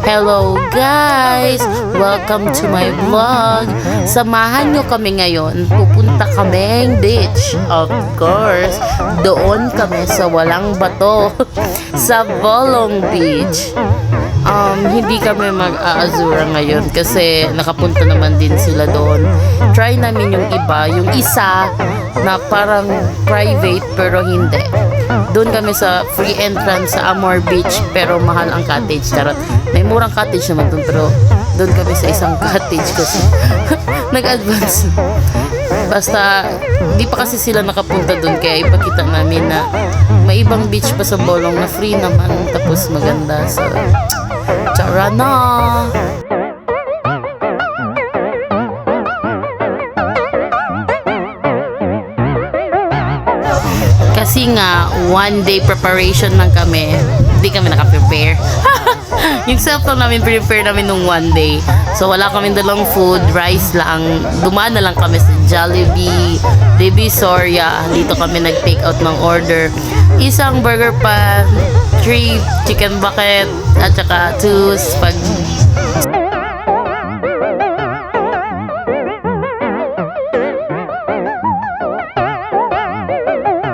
Hello guys! Welcome to my vlog. Samahan nyo kami ngayon. Pupunta kaming beach. Of course, doon kami sa walang bato. Sa Bolong Beach. Hindi kami mag-aazura ngayon kasi nakapunta naman din sila doon. Try namin yung iba, yung isa na parang private pero hindi. Doon kami sa free entrance sa Amor Beach pero mahal ang cottage. Charot. May murang cottage naman doon pero doon kami sa isang cottage kasi nag-advance. Basta di pa kasi sila nakapunta doon kaya ipakita namin na may ibang beach pa sa Bolong na free naman tapos maganda. So tara na! Kasi nga, one day preparation lang kami. Hindi kami naka-prepare. Yung self lang namin prepare namin nung one day. So wala kami dalang food, rice lang. Dumaan na lang kami sa Jollibee, Divisoria. Dito kami nag-take out ng order. Isang burger pan, 3 chicken bucket, at saka 2 spag.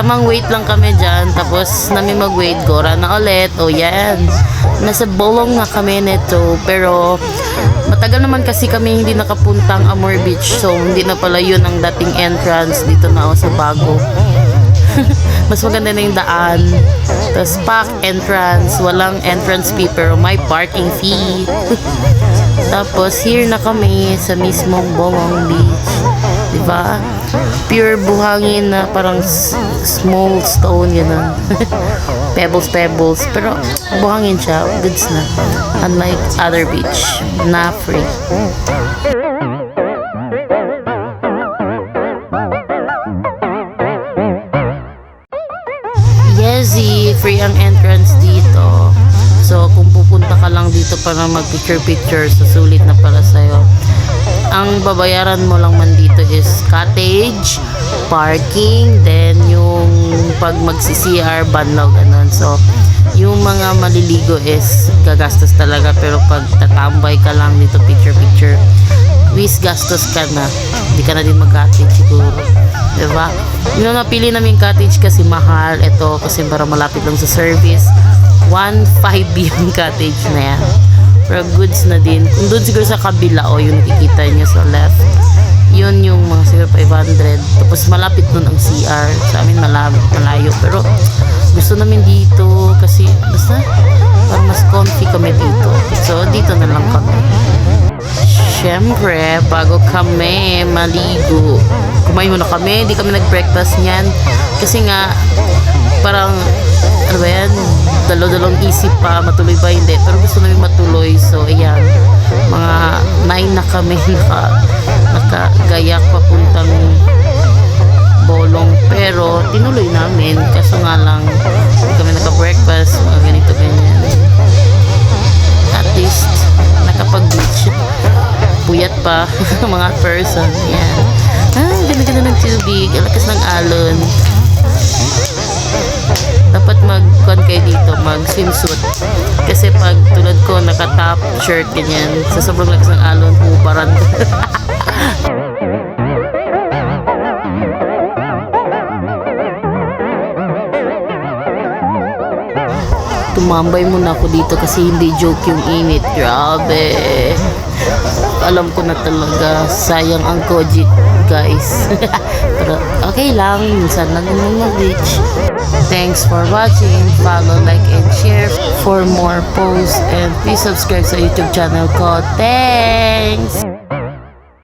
Tamang wait lang kami dyan. Tapos namin mag-wait. Gora na ulit. O yan. Nasa Bolong na kami nito. Pero matagal naman kasi kami hindi nakapuntang Amor Beach. So hindi na pala yun ang dating entrance. Dito na ako sa bago. Mas maganda na yung daan. Tapos park entrance. Walang entrance fee pero may parking fee. Tapos here na kami sa mismong Bolong Beach. Diba? Pure buhangin na parang small stone yun. Pebbles. Pero buhangin siya. Goods na. Unlike other beach na free. Yezi, free ang entrance dito. So kung pupunta ka lang dito para mag-picture, susulit na para sa'yo. Ang babayaran mo lang man dito is cottage, parking, then yung pag magsi-CR, banlaw, ganun. So, yung mga maliligo is gagastos talaga. Pero pag tatambay ka lang dito, picture, wis gastos ka na. Hindi ka na din mag-cottage siguro. Diba? Yung napili namin cottage kasi mahal. Ito kasi para malapit lang sa service. 1.5 yung cottage na yan. Pero goods na din. Kung doon siguro sa kabila o yung nakikita nyo sa left, yun yung mga siguro 500. Tapos malapit doon ang CR. Sa amin malayo. Pero gusto namin dito kasi basta parang mas comfy kami dito. So dito na lang kami. Siyempre, bago kami maligo, kumain muna kami. Hindi kami nag-breakfast niyan. Kasi nga, parang ano ba yan? Dalawang isip pa, matuloy ba hindi? Pero gusto namin matuloy. So, ayan. Mga 9 na kami nakagayak papuntang Bolong. Pero, tinuloy namin. Kaso nga lang, hindi kami naka-breakfast. Mga ganito, ganyan. At least, nakapag-beach. Puyat pa. Mga person. Ayan. Ganda-ganda ng tubig. Alakas ng alon. Dapat mag-con kayo dito, mag-swimsuit. Kasi pag tulad ko, naka-top shirt, ganyan. Sa sobrang lakas ng alon, hubaran. Tumambay muna ako dito kasi hindi joke yung init. Grabe. Alam ko na talaga, sayang ang Kojik, guys. Pero okay lang, minsan lang yung mag-beach. Thanks for watching. Follow, like, and share for more posts. And please subscribe sa YouTube channel ko. Thanks!